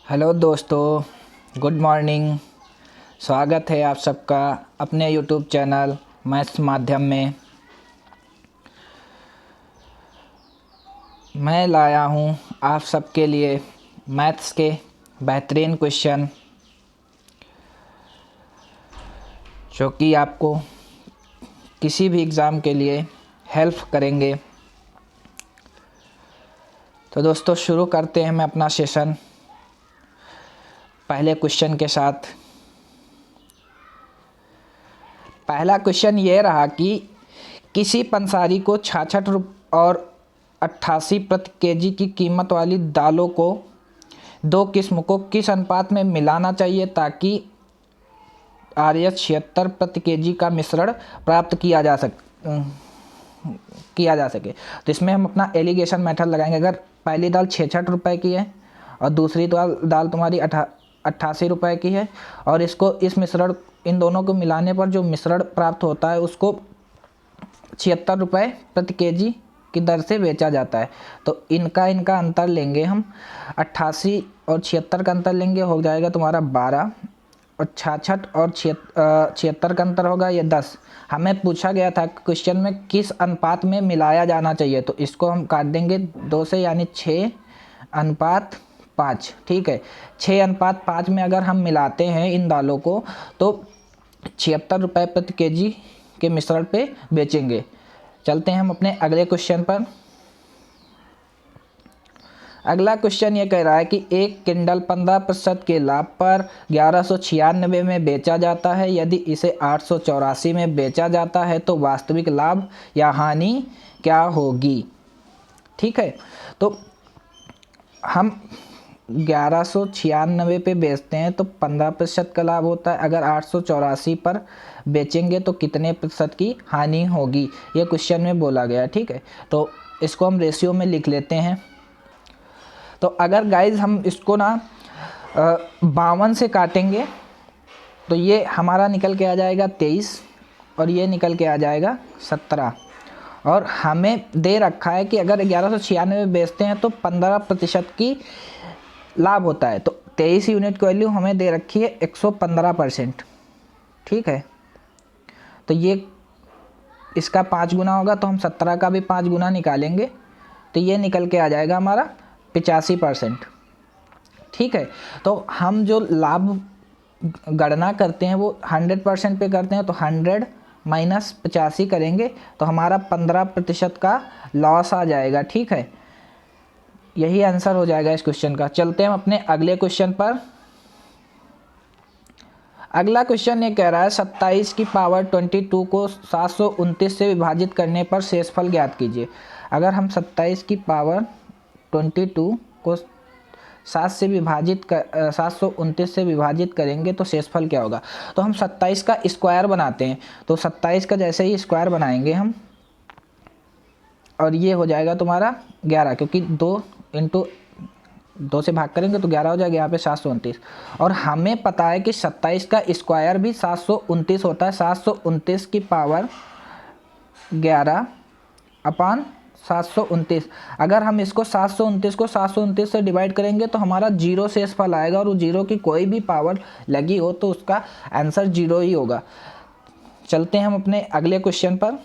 Hello दोस्तों, good morning. स्वागत है आप सबका अपने यूट्यूब चैनल मैथ्स माध्यम में। मैं लाया हूँ आप सबके लिए मैथ्स के बेहतरीन क्वेश्चन जो कि आपको किसी भी एग्ज़ाम के लिए हेल्प करेंगे। तो दोस्तों शुरू करते हैं हम अपना सेशन पहले क्वेश्चन के साथ। पहला क्वेश्चन ये रहा कि किसी पंसारी को 66 और 88 प्रति केजी की कीमत वाली दालों को दो किस्म को किस अनुपात में मिलाना चाहिए ताकि आरएच 76 प्रति केजी का मिश्रण प्राप्त किया जा सके। तो इसमें हम अपना एलिगेशन मेथड लगाएंगे। अगर पहली दाल 66 रुपये की है और दूसरी दाल तुम्हारी 88 रुपये की है और इस मिश्रण इन दोनों को मिलाने पर जो मिश्रण प्राप्त होता है उसको 76 रुपये प्रति केजी की दर से बेचा जाता है। तो इनका अंतर लेंगे हम, 88 और 76 का अंतर लेंगे, हो जाएगा तुम्हारा 12, और 66 और 76 का अंतर होगा ये 10। हमें पूछा गया था क्वेश्चन में किस अनुपात में मिलाया जाना चाहिए, तो इसको हम काट देंगे 2 से, यानी 6:5। ठीक है, 6:5 में अगर हम मिलाते हैं इन दालों को तो 76 रुपये प्रति केजी के मिश्रण पे बेचेंगे। चलते हैं हम अपने अगले क्वेश्चन पर। अगला क्वेश्चन ये कह रहा है कि एक किंडल 15% के लाभ पर 1196 में बेचा जाता है। यदि इसे 884 में बेचा जाता है तो वास्तविक लाभ या हानि क्या होगी। ठीक है, तो हम 1196 पे बेचते हैं तो 15% का लाभ होता है। अगर 884 पर बेचेंगे तो कितने प्रतिशत की हानि होगी, ये क्वेश्चन में बोला गया है। ठीक है, तो इसको हम रेशियो में लिख लेते हैं। तो अगर गाइज हम इसको ना 52 से काटेंगे तो ये हमारा निकल के आ जाएगा 23 और ये निकल के आ जाएगा 17। और हमें दे रखा है कि अगर 1196 में बेचते हैं तो 15% की लाभ होता है। तो 23 यूनिट की वैल्यू हमें दे रखी है 115%। ठीक है, तो ये इसका 5 गुना होगा तो हम 17 का भी 5 गुना निकालेंगे तो ये निकल के आ जाएगा हमारा 85%। ठीक है, तो हम जो लाभ गणना करते हैं वो 100% पे करते हैं, तो 100 माइनस 85 करेंगे तो हमारा 15% का लॉस आ जाएगा। ठीक है, यही आंसर हो जाएगा इस क्वेश्चन का। चलते हैं हम अपने अगले क्वेश्चन पर। अगला क्वेश्चन ये कह रहा है 27 की पावर 22 को 729 से विभाजित करने पर शेषफल ज्ञात कीजिए। अगर हम 27 की पावर 22 को 729 से विभाजित करेंगे तो शेषफल क्या होगा। तो हम 27 का स्क्वायर बनाते हैं, तो 27 का जैसे ही स्क्वायर बनाएंगे हम और ये हो जाएगा तुम्हारा 11, क्योंकि 2 से भाग करेंगे तो 11 हो जाएगा, यहाँ पे 729। और हमें पता है कि 27 का स्क्वायर भी 729 होता है। 729 की पावर 11/729। अगर हम इसको 729 को 729 से डिवाइड करेंगे तो हमारा 0 शेषफल आएगा, और वो 0 की कोई भी पावर लगी हो तो उसका आंसर 0 ही होगा। चलते हैं हम अपने अगले क्वेश्चन पर।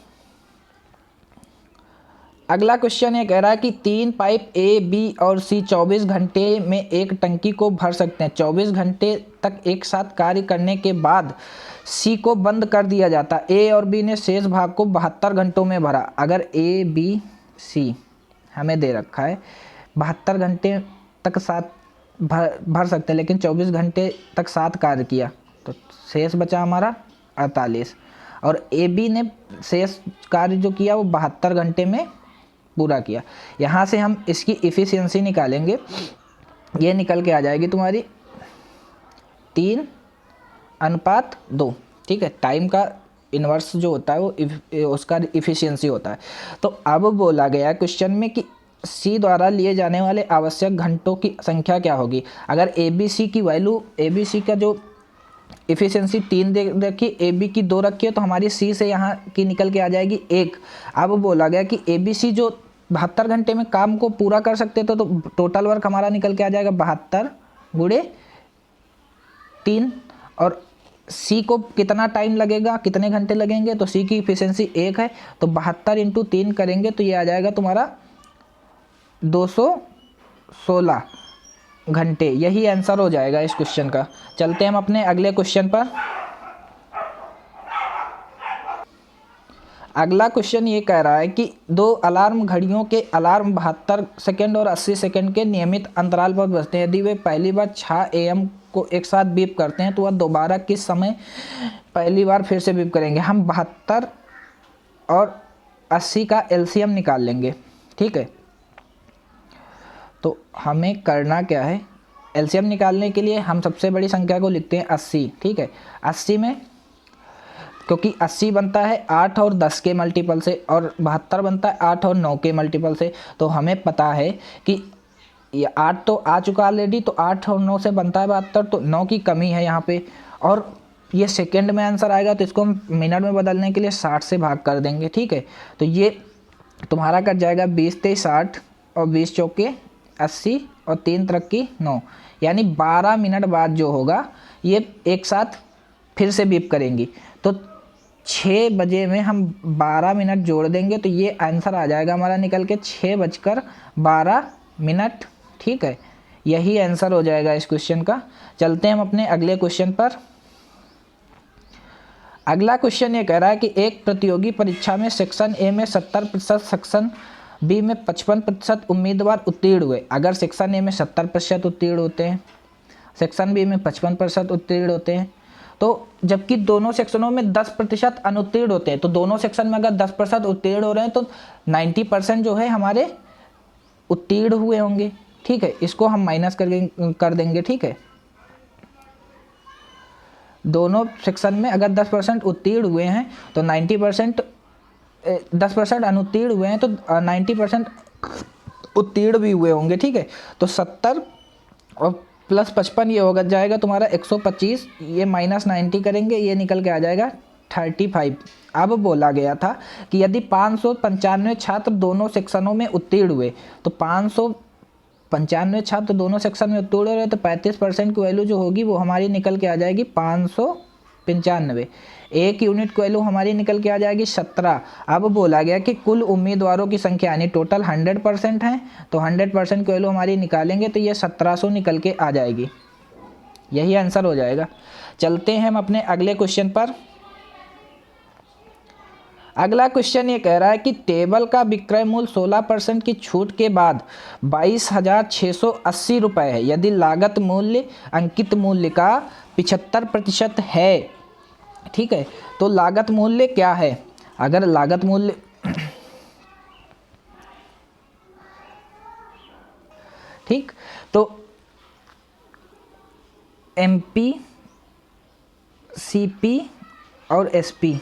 अगला क्वेश्चन ये कह रहा है कि 3 पाइप ए, बी और सी 24 घंटे में एक टंकी को भर सकते हैं। 24 घंटे तक एक साथ कार्य करने के बाद सी को बंद कर दिया जाता है। ए और बी ने शेष भाग को 72 घंटों में भरा। अगर ए, बी, सी हमें दे रखा है 72 घंटे तक साथ भर सकते हैं, लेकिन 24 घंटे तक साथ कार्य किया तो शेष बचा हमारा 48। और ए, बी ने शेष कार्य जो किया वो 72 घंटे में पूरा किया। यहाँ से हम इसकी इफ़िशियंसी निकालेंगे, ये निकल के आ जाएगी तुम्हारी 3:2। ठीक है, टाइम का इन्वर्स जो होता है वो उसका इफ़िशियंसी होता है। तो अब बोला गया क्वेश्चन में कि सी द्वारा लिए जाने वाले आवश्यक घंटों की संख्या क्या होगी। अगर ए बी सी की वैल्यू, ए बी सी का जो इफ़िशियंसी 3 दे रखी, ए बी की 2 रखी है, तो हमारी सी से यहाँ की निकल के आ जाएगी 1। अब बोला गया कि ए बी सी जो 72 घंटे में काम को पूरा कर सकते थे तो टोटल वर्क हमारा निकल के आ जाएगा 72 गुणे 3, और सी को कितना टाइम लगेगा, कितने घंटे लगेंगे, तो सी की इफिशियंसी 1 है, तो 72 × 3 करेंगे तो ये आ जाएगा तुम्हारा 216 घंटे। यही आंसर हो जाएगा इस क्वेश्चन का। चलते हैं हम अपने अगले क्वेश्चन पर। अगला क्वेश्चन ये कह रहा है कि 2 अलार्म घड़ियों के अलार्म 72 सेकंड और 80 सेकंड के नियमित अंतराल पर बजते हैं। यदि वे पहली बार 6 AM को एक साथ बीप करते हैं तो वह दोबारा किस समय पहली बार फिर से बीप करेंगे। हम 72 और 80 का एलसीएम निकाल लेंगे, ठीक है। तो हमें करना क्या है, एलसीएम निकालने के लिए हम सबसे बड़ी संख्या को लिखते हैं 80, ठीक है। 80 में, क्योंकि 80 बनता है 8 और 10 के मल्टीपल से, और 72 बनता है 8 और 9 के मल्टीपल से। तो हमें पता है कि ये 8 तो आ चुका ऑलरेडी, तो 8 और 9 से बनता है 72, तो 9 की कमी है यहाँ पे। और ये सेकंड में आंसर आएगा, तो इसको हम मिनट में बदलने के लिए 60 से भाग कर देंगे, ठीक है। तो ये तुम्हारा कट जाएगा 20 तेईस 60 और 20 चौके 80 और 3 तरक की 9, यानी 12 मिनट बाद जो होगा ये एक साथ फिर से बीप करेंगी। तो 6 बजे में हम 12 मिनट जोड़ देंगे तो ये आंसर आ जाएगा हमारा निकल के 6:12, ठीक है। यही आंसर हो जाएगा इस क्वेश्चन का। चलते हैं हम अपने अगले क्वेश्चन पर। अगला क्वेश्चन ये कह रहा है कि एक प्रतियोगी परीक्षा में सेक्शन ए में 70%, सेक्शन बी में 55% उम्मीदवार उत्तीर्ण हुए। अगर सेक्शन ए में 70% उत्तीर्ण होते हैं, सेक्शन बी में 55% उत्तीर्ण होते हैं, तो जबकि दोनों सेक्शनों में 10% अनुत्तीर्ण होते हैं, तो दोनों सेक्शन में अगर 10% उत्तीर्ण हो रहे हैं तो 90% जो है हमारे उत्तीर्ण हुए होंगे, ठीक है। इसको हम माइनस कर देंगे, ठीक है। दोनों सेक्शन में अगर 10% उत्तीर्ण हुए हैं तो 90%, 10% अनुत्तीर्ण हुए हैं तो 90% उत्तीर्ण भी हुए होंगे, ठीक है। तो 70 और प्लस 55 ये होगा जाएगा तुम्हारा 125, ये माइनस 90 करेंगे, ये निकल के आ जाएगा 35। अब बोला गया था कि यदि 595 छात्र दोनों सेक्शनों में उत्तीर्ण हुए, तो 595 छात्र दोनों सेक्शन में उत्तीर्ण हो रहे तो 35% की वैल्यू जो होगी वो हमारी निकल के आ जाएगी 595। एक यूनिट की वैल्यू हमारी निकल के आ जाएगी 17। अब बोला गया कि कुल उम्मीदवारों की संख्या यानी टोटल 100% है, तो 100% की वैल्यू हमारी निकालेंगे तो ये 1700 निकल के आ जाएगी। यही आंसर हो जाएगा। चलते हैं हम अपने अगले क्वेश्चन पर। अगला क्वेश्चन ये कह रहा है कि टेबल का विक्रय मूल्य 16% की छूट के बाद 22,680 रुपये है। यदि लागत मूल्य अंकित मूल्य का 75% है, ठीक है, तो लागत मूल्य क्या है। अगर लागत मूल्य ठीक, तो MP, CP और SP,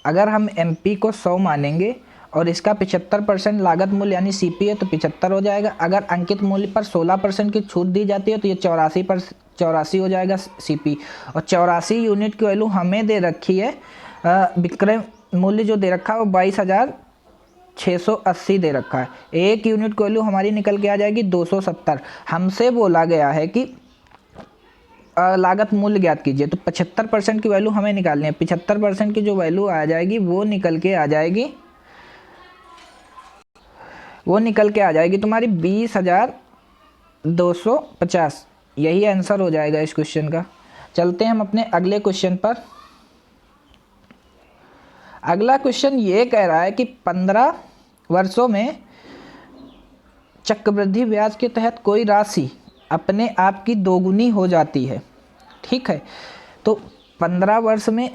अगर हम MP को 100 मानेंगे और इसका 75% लागत मूल्य यानी CP है तो 75 हो जाएगा। अगर अंकित मूल्य पर 16% की छूट दी जाती है तो ये 84 हो जाएगा CP। और 84 यूनिट की वैल्यू हमें दे रखी है, विक्रय मूल्य जो दे रखा है वो 22,680 दे रखा है। एक यूनिट की वैल्यू हमारी निकल के आ जाएगी 270। हमसे बोला गया है कि लागत मूल्य ज्ञात कीजिए, तो 75% की वैल्यू हमें निकालनी है। 75% की जो वैल्यू आ जाएगी वो निकल के आ जाएगी तुम्हारी 20,250। यही आंसर हो जाएगा इस क्वेश्चन का। चलते हैं हम अपने अगले क्वेश्चन पर। अगला क्वेश्चन ये कह रहा है कि 15 वर्षों में चक्रवृद्धि ब्याज के तहत कोई राशि अपने आप की दोगुनी हो जाती है, ठीक है। तो 15 वर्ष में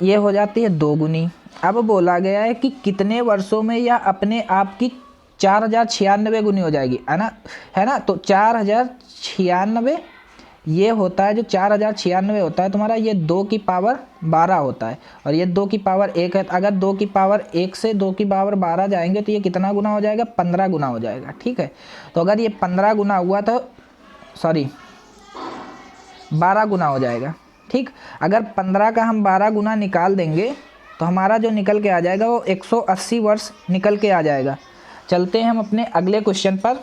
ये हो जाती है दोगुनी। अब बोला गया है कि कितने वर्षों में यह अपने आप की 4096 गुनी हो जाएगी, है ना। तो 4096 ये होता है, जो 4096 होता है तुम्हारा, ये 2 की पावर 12 होता है और ये 2 की पावर 1 है। अगर 2 की पावर 1 से 2 की पावर 12 जाएंगे तो ये कितना गुना हो जाएगा, 15 गुना हो जाएगा, ठीक है। तो अगर ये 15 गुना हुआ तो 12 गुना हो जाएगा, ठीक। अगर 15 का हम 12 गुना निकाल देंगे तो हमारा जो निकल के आ जाएगा वो 180 वर्ष निकल के आ जाएगा। चलते हैं हम अपने अगले क्वेश्चन पर।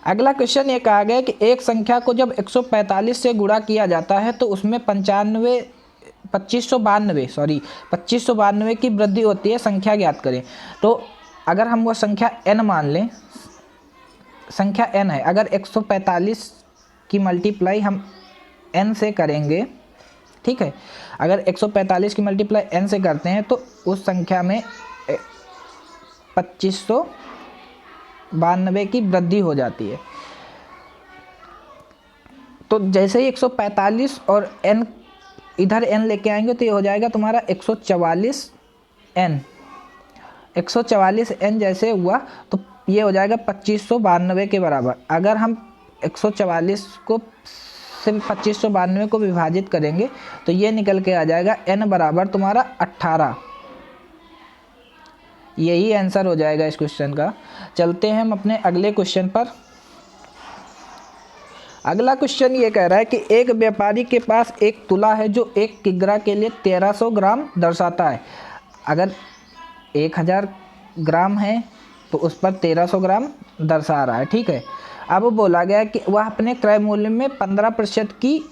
अगला क्वेश्चन ये कहा गया कि एक संख्या को जब 145 से गुणा किया जाता है तो उसमें 2592 की वृद्धि होती है, संख्या ज्ञात करें। तो अगर हम वो संख्या n मान लें, संख्या n है, अगर 145 की मल्टीप्लाई हम n से करेंगे, ठीक है, अगर 145 की मल्टीप्लाई n से करते हैं तो उस संख्या में 2592 की वृद्धि हो जाती है। तो जैसे ही 145 और n इधर n लेके आएंगे तो ये हो जाएगा तुम्हारा 144n। 144n जैसे हुआ तो ये हो जाएगा 2592 के बराबर। अगर हम 144 को से 2592 को विभाजित करेंगे तो ये निकल के आ जाएगा n बराबर तुम्हारा 18। यही आंसर हो जाएगा इस क्वेश्चन का। चलते हैं हम अपने अगले क्वेश्चन पर। अगला क्वेश्चन ये कह रहा है कि एक व्यापारी के पास एक तुला है जो 1 किग्रा के लिए 1300 ग्राम दर्शाता है। अगर 1000 ग्राम है तो उस पर 1300 ग्राम दर्शा रहा है, ठीक है। अब बोला गया कि वह अपने क्रय मूल्य में 15% की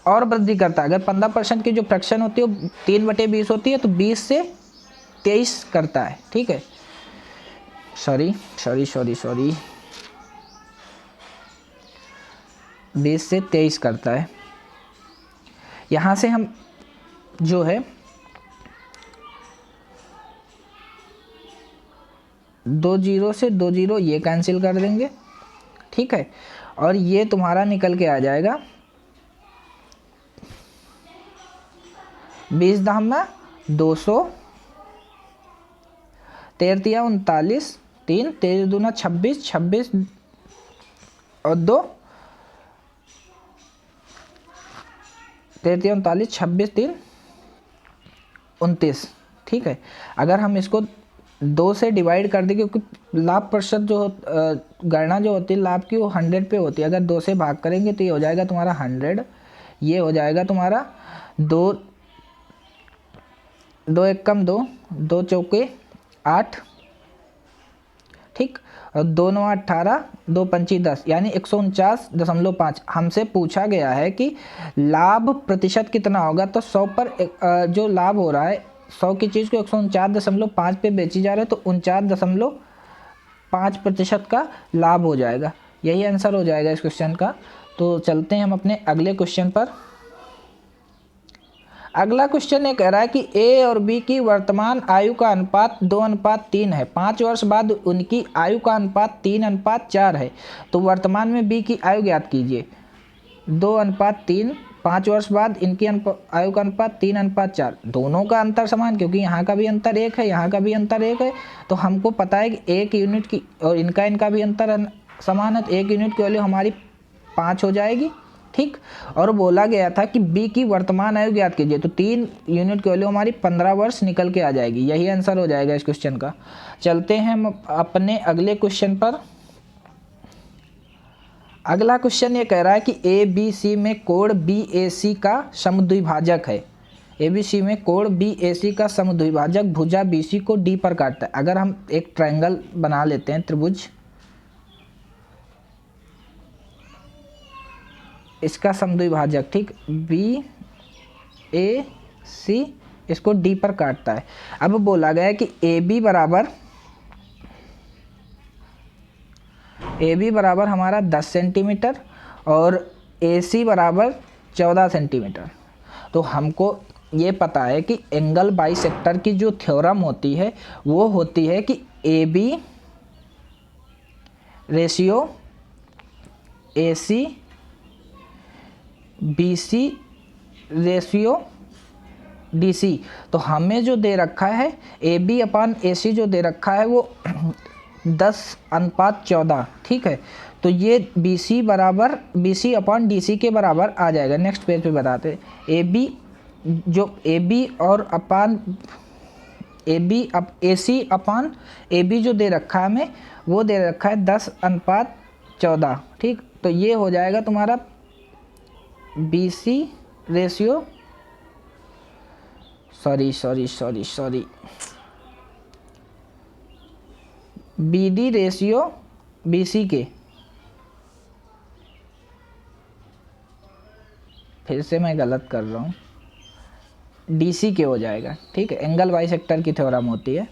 और वृद्धि करता है। अगर 15% की जो फ्रैक्शन होती है वो 3/20 होती है तो 20 से 23 करता है, ठीक है। सॉरी 20 से 23 करता है। यहाँ से हम जो है 2 0 से 2 0 ये कैंसिल कर देंगे, ठीक है। और ये तुम्हारा निकल के आ जाएगा 20 दाम 200, 13 तिया 39, 3 13 दूना 26, 26 और 2 13 39, 26 3 29, ठीक है। अगर हम इसको 2 से डिवाइड कर दें, क्योंकि लाभ प्रतिशत जो गणना जो होती है लाभ की वो 100 पे होती है। अगर 2 से भाग करेंगे तो ये हो जाएगा तुम्हारा 100। ये हो जाएगा तुम्हारा 2 2 1 कम 2, 2 चौके 8, ठीक, और 2 9 18, 2 पंची 10, यानी 149.5। हमसे पूछा गया है कि लाभ प्रतिशत कितना होगा। तो 100 पर जो लाभ हो रहा है, 100 की चीज़ को 149.5 पे बेची जा रही है तो 49.5% का लाभ हो जाएगा। यही आंसर हो जाएगा इस क्वेश्चन का। तो चलते हैं हम अपने अगले क्वेश्चन पर। अगला क्वेश्चन ये कह रहा है कि ए और बी की वर्तमान आयु का अनुपात 2:3 है। 5 वर्ष बाद उनकी आयु का अनुपात 3:4 है। तो वर्तमान में बी की आयु ज्ञात कीजिए। 2:3, 5 वर्ष बाद इनकी आयु का अनुपात 3:4। दोनों का अंतर समान, क्योंकि यहाँ का भी अंतर 1 है, यहाँ का भी अंतर 1 है। तो हमको पता है कि 1 यूनिट की और इनका भी अंतर समान है, तो 1 यूनिट की वैल्यू हमारी 5 हो जाएगी, ठीक। और बोला गया था कि बी की वर्तमान आयु ज्ञात कीजिए, तो 3 यूनिट की वैल्यू हमारी 15 वर्ष निकल के आ जाएगी। यही आंसर हो जाएगा इस क्वेश्चन का। चलते हैं हम अपने अगले क्वेश्चन पर। अगला क्वेश्चन ये कह रहा है कि ए बी सी में कोण बी ए सी का समद्विभाजक है। ए बी सी में कोण बी ए सी का समद्विभाजक भुजा बी सी को डी पर काटता है। अगर हम एक ट्रायंगल बना लेते हैं, त्रिभुज, इसका समद्विभाजक, ठीक, बी ए सी इसको डी पर काटता है। अब बोला गया है कि ए बी बराबर हमारा 10 सेंटीमीटर और ए सी बराबर 14 सेंटीमीटर। तो हमको ये पता है कि एंगल बाइसेक्टर की जो थ्योरम होती है वो होती है कि A B ratio A C B C ratio D C. तो हमें जो दे रखा है ए बी अपान ए सी जो दे रखा है वो 10:14, ठीक है। तो ये बी सी अपान डी सी के बराबर आ जाएगा। नेक्स्ट पेज पे बताते हैं। ए बी और अपान ए सी अपान ए बी जो दे रखा है हमें वो दे रखा है 10:14, ठीक। तो ये हो जाएगा तुम्हारा B C ratio sorry BD ratio BC के, फिर से मैं गलत कर रहा हूँ, DC के हो जाएगा। ठीक है, एंगल बाइसेक्टर की थ्योरम होती है।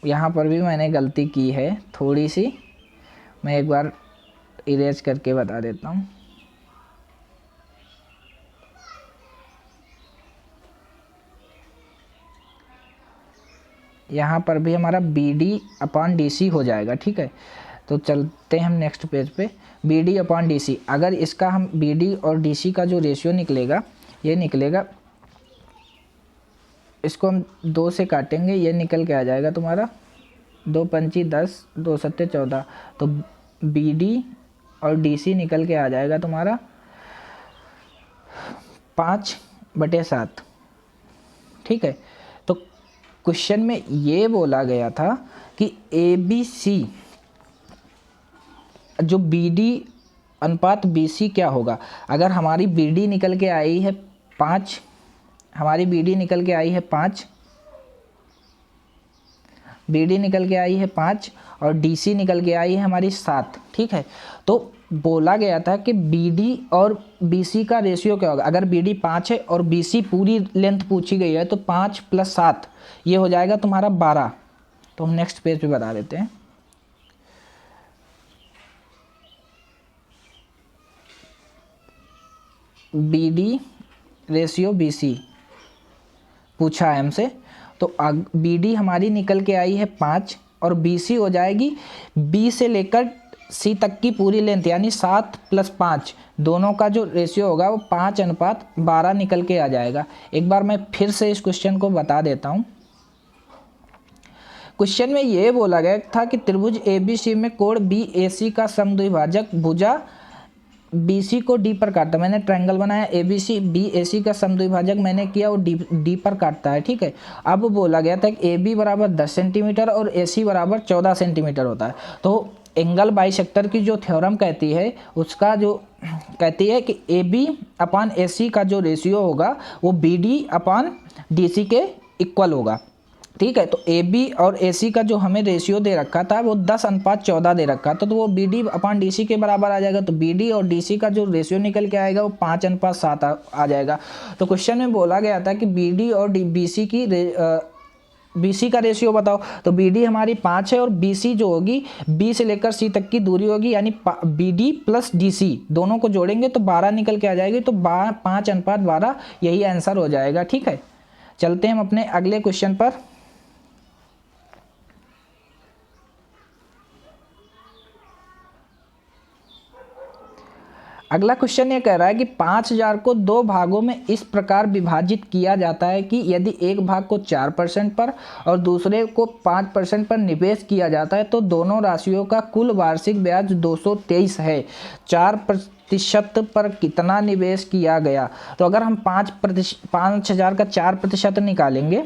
यहाँ पर भी मैंने गलती की है थोड़ी सी, मैं एक बार इरेज करके बता देता हूँ। यहाँ पर भी हमारा BD/DC हो जाएगा। ठीक है, तो चलते हैं हम नेक्स्ट पेज पे। BD/DC, अगर इसका हम BD और DC का जो रेशियो निकलेगा, ये निकलेगा, इसको हम 2 से काटेंगे, ये निकल के आ जाएगा तुम्हारा 2 पंची 10, 2 सत्ते 14, तो BD और DC निकल के आ जाएगा तुम्हारा 5/7। ठीक है, तो क्वेश्चन में ये बोला गया था कि ABC जो BD अनुपात BC क्या होगा। अगर हमारी BD निकल के आई है 5, हमारी BD निकल के आई है 5, BD निकल के आई है 5 और DC निकल के आई है हमारी 7। ठीक है, तो बोला गया था कि BD और BC का रेशियो क्या होगा। अगर BD 5 है और BC पूरी लेंथ पूछी गई है तो 5 + 7 ये हो जाएगा तुम्हारा 12। तो हम नेक्स्ट पेज पे बता देते हैं। BD रेशियो BC पूछा है हमसे, तो BD हमारी निकल के आई है 5 और BC हो जाएगी B से लेकर C तक की पूरी लेंथ, यानी 7 + 5 दोनों का जो रेशियो होगा वो 5/12 निकल के आ जाएगा। एक बार मैं फिर से इस क्वेश्चन को बता देता हूँ। क्वेश्चन में ये बोला गया था कि त्रिभुज ABC में कोण BAC का समद्विभाजक भुजा BC को D पर काटता है। मैंने ट्रायंगल बनाया ABC, BAC का समद्विभाजक मैंने किया, वो D पर काटता है। ठीक है, अब बोला गया था कि AB बराबर 10 सेंटीमीटर और AC बराबर 14 सेंटीमीटर होता है। तो एंगल बाइसेक्टर की जो थ्योरम कहती है, उसका जो कहती है कि AB/AC का जो रेशियो होगा वो BD/DC के इक्वल होगा। ठीक है, तो AB और AC का जो हमें रेशियो दे रखा था वो 10/14 दे रखा था, तो वो BD/DC के बराबर आ जाएगा। तो BD और DC का जो रेशियो निकल के आएगा वो 5/7 आ जाएगा। तो क्वेश्चन में बोला गया था कि BD और BC का रेशियो बताओ। तो BD हमारी 5 है और BC जो होगी B से लेकर C तक की दूरी होगी, यानी BD + DC दोनों को जोड़ेंगे तो 12 निकल के आ जाएगी। तो 5/12 यही आंसर हो जाएगा। ठीक है, चलते हैं हम अपने अगले क्वेश्चन पर। अगला क्वेश्चन ये कह रहा है कि 5000 को 2 भागों में इस प्रकार विभाजित किया जाता है कि यदि एक भाग को 4% पर और दूसरे को 5% पर निवेश किया जाता है तो दोनों राशियों का कुल वार्षिक ब्याज 223 है। 4% पर कितना निवेश किया गया। तो अगर हम 5000 का 4% निकालेंगे,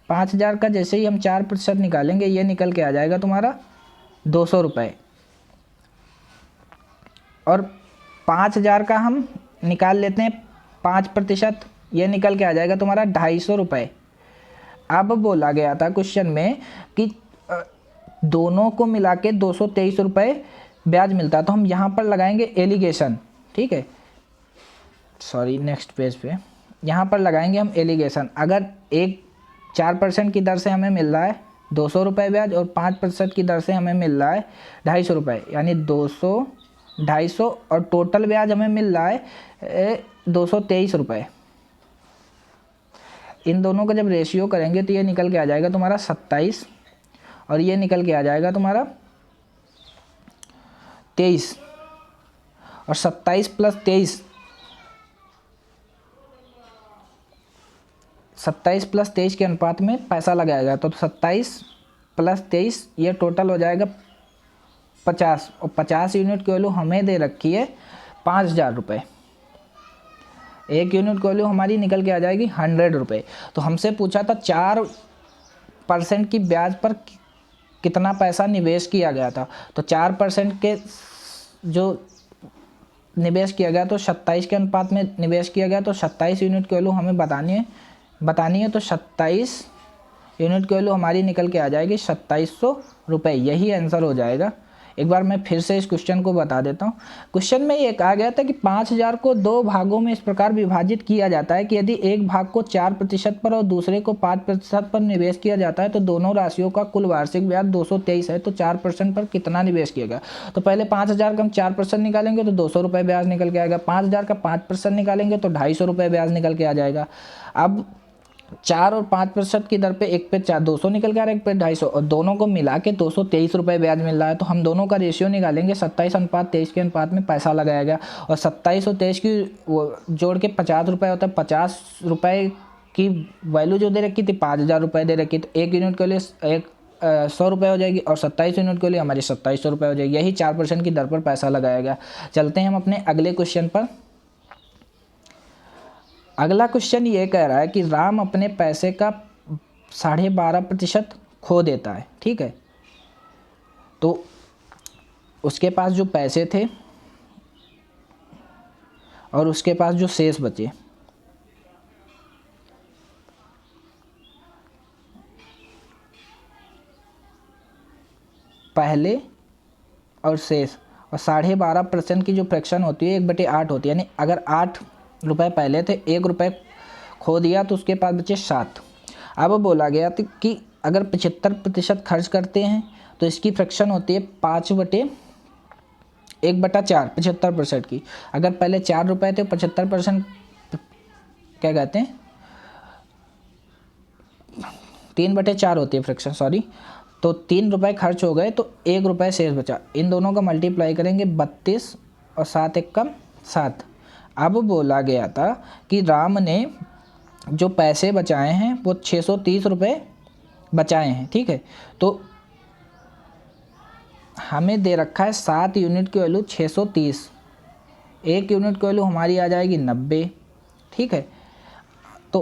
5000 का जैसे ही हम 4% निकालेंगे ये निकल के आ जाएगा तुम्हारा 200 रुपये, और 5000 का हम निकाल लेते हैं 5%, ये निकल के आ जाएगा तुम्हारा 250 रुपये। अब बोला गया था क्वेश्चन में कि दोनों को मिला के 223 रुपये ब्याज मिलता है। तो हम यहाँ पर लगाएंगे एलिगेशन। ठीक है, सॉरी नेक्स्ट पेज पे यहाँ पर लगाएंगे हम एलिगेशन। अगर 4% की दर से हमें मिल रहा है 200 रुपये ब्याज और 5% की दर से हमें मिल रहा है 250 रुपये, यानी 200, 250 और टोटल ब्याज हमें मिल रहा है 223 रुपये। इन दोनों का जब रेशियो करेंगे तो ये निकल के आ जाएगा तुम्हारा 27 और ये निकल के आ जाएगा तुम्हारा 23, और 27 + 23, 27 + 23 के अनुपात में पैसा लगाएगा। तो 27 + 23 ये टोटल हो जाएगा 50, और 50 यूनिट की वैल्यू हमें दे रखी है 5000 रुपये। 1 यूनिट की वैल्यू हमारी निकल के आ जाएगी 100 रुपये। तो हमसे पूछा था 4% की ब्याज पर कितना पैसा निवेश किया गया था। तो 4% के जो निवेश किया गया तो 27 के अनुपात में निवेश किया गया, तो 27 यूनिट की वैल्यू हमें बतानी है। तो 27 यूनिट की वैल्यू हमारी निकल के आ जाएगी 2700 रुपये। यही आंसर हो जाएगा। एक बार मैं फिर से इस क्वेश्चन को बता देता हूँ। क्वेश्चन में ये कहा गया था कि 5000 को 2 भागों में इस प्रकार विभाजित किया जाता है कि यदि एक भाग को 4% पर और दूसरे को 5% पर निवेश किया जाता है तो दोनों राशियों का कुल वार्षिक ब्याज 223 है, तो 4% पर कितना निवेश किया गया। तो पहले 5000 का हम 4% निकालेंगे तो 200 रुपये ब्याज निकल के आएगा। 5000 का 5% निकालेंगे तो 250 रुपये ब्याज निकल के आ जाएगा। अब 4 और 5% की दर पे एक पे 200 निकल के आ रहा है, एक पे 250, और दोनों को मिला के 223 रुपये ब्याज मिल रहा है। तो हम दोनों का रेशियो निकालेंगे, 27:23 के अनुपात में पैसा लगाया गया, और 27 और 23 की वो जोड़ के 50 रुपये होता है। 50 रुपये की वैल्यू जो दे रखी थी 5000 रुपये दे रखी, तो 1 यूनिट के लिए 100 रुपये हो जाएगी, और 27 यूनिट के लिए हमारी 2700 रुपये हो जाएगी। यही 4% की दर पर पैसा लगाया गया। चलते हैं हम अपने अगले क्वेश्चन पर। अगला क्वेश्चन ये कह रहा है कि राम अपने पैसे का 12.5% खो देता है, ठीक है। तो उसके पास जो पैसे थे और उसके पास जो शेष बचे, पहले और शेष, और 12.5% की जो फ्रैक्शन होती है 1/8 होती है। यानी अगर 8 रुपये पहले थे, 1 रुपये खो दिया तो उसके पास बचे 7। अब बोला गया था कि अगर 75% खर्च करते हैं तो इसकी फ्रैक्शन होती है 5/1/4, 75% की। अगर पहले 4 रुपये थे, 75% क्या कहते हैं, 3/4 होती है फ्रैक्शन, सॉरी। तो 3 रुपये खर्च हो गए तो 1 रुपये शेष बचा। इन दोनों का मल्टीप्लाई करेंगे 32 और 7 एकम 7। अब बोला गया था कि राम ने जो पैसे बचाए हैं वो 630 रुपये बचाए हैं, ठीक है। तो हमें दे रखा है 7 यूनिट की वैल्यू 630, 1 यूनिट की वैल्यू हमारी आ जाएगी 90, ठीक है। तो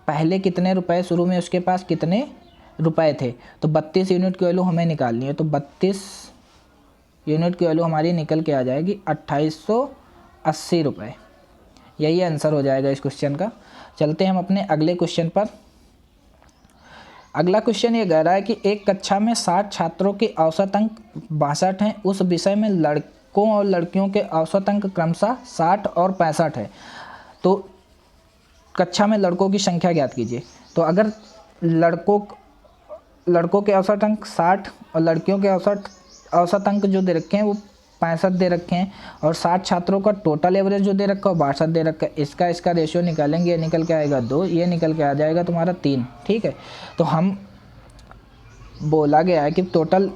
पहले कितने रुपए शुरू में उसके पास कितने रुपए थे, तो 32 यूनिट की वैल्यू हमें निकालनी है। तो 32 यूनिट की वैल्यू हमारी निकल के आ जाएगी 2880 रुपये। यही आंसर हो जाएगा इस क्वेश्चन का। चलते हैं हम अपने अगले क्वेश्चन पर। अगला क्वेश्चन ये कह रहा है कि एक कक्षा में 60 छात्रों के औसत अंक 62 हैं। उस विषय में लड़कों और लड़कियों के औसत अंक क्रमशः 60 और 65 है। तो कक्षा में लड़कों की संख्या ज्ञात कीजिए। तो अगर लड़कों के औसत अंक 60 और लड़कियों के औसत अंक जो दे रखे हैं वो 65 दे रखे हैं, और 60 छात्रों का टोटल एवरेज जो दे रखा है 62 दे रखा है। इसका रेशियो निकालेंगे, ये निकल के आएगा 2, ये निकल के आ जाएगा तुम्हारा 3, ठीक है। तो हम बोला गया है कि टोटल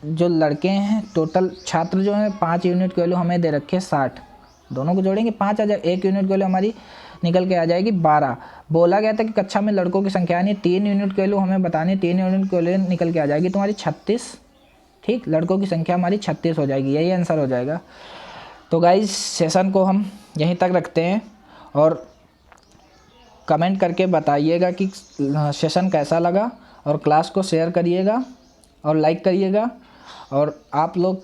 जो लड़के हैं, टोटल छात्र जो हैं 5 यूनिट की वैल्यू हमें दे रखे 60, दोनों को जोड़ेंगे 5 आ जाए, 1 यूनिट की वैल्यू हमारी निकल के आ जाएगी 12। बोला गया था कि कक्षा में लड़कों की संख्या यानी 3 यूनिट की वैल्यू हमें बतानी, 3 यूनिट की वैल्यू निकल के आ जाएगी तुम्हारी 36, ठीक। लड़कों की संख्या हमारी 36 हो जाएगी, यही आंसर हो जाएगा। तो गाइस सेशन को हम यहीं तक रखते हैं, और कमेंट करके बताइएगा कि सेशन कैसा लगा, और क्लास को शेयर करिएगा और लाइक करिएगा। और आप लोग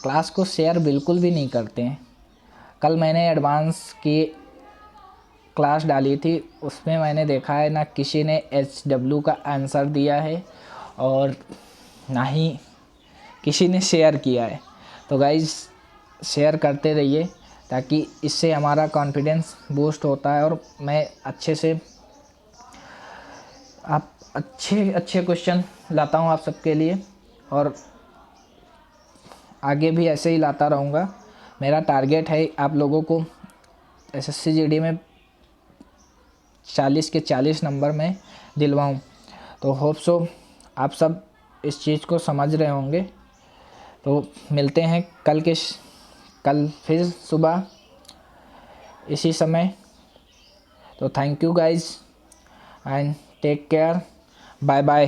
क्लास को शेयर बिल्कुल भी नहीं करते हैं। कल मैंने एडवांस की क्लास डाली थी, उसमें मैंने देखा है ना किसी ने HW का आंसर दिया है और ना ही किसी ने शेयर किया है। तो गाइस शेयर करते रहिए, ताकि इससे हमारा कॉन्फिडेंस बूस्ट होता है और मैं अच्छे से अच्छे क्वेश्चन लाता हूँ आप सबके लिए, और आगे भी ऐसे ही लाता रहूँगा। मेरा टारगेट है आप लोगों को SSC GD में 40 के 40 नंबर में दिलवाऊँ। तो होप सो आप सब इस चीज़ को समझ रहे होंगे। तो मिलते हैं कल फिर सुबह इसी समय। तो thank you guys and take care, bye bye.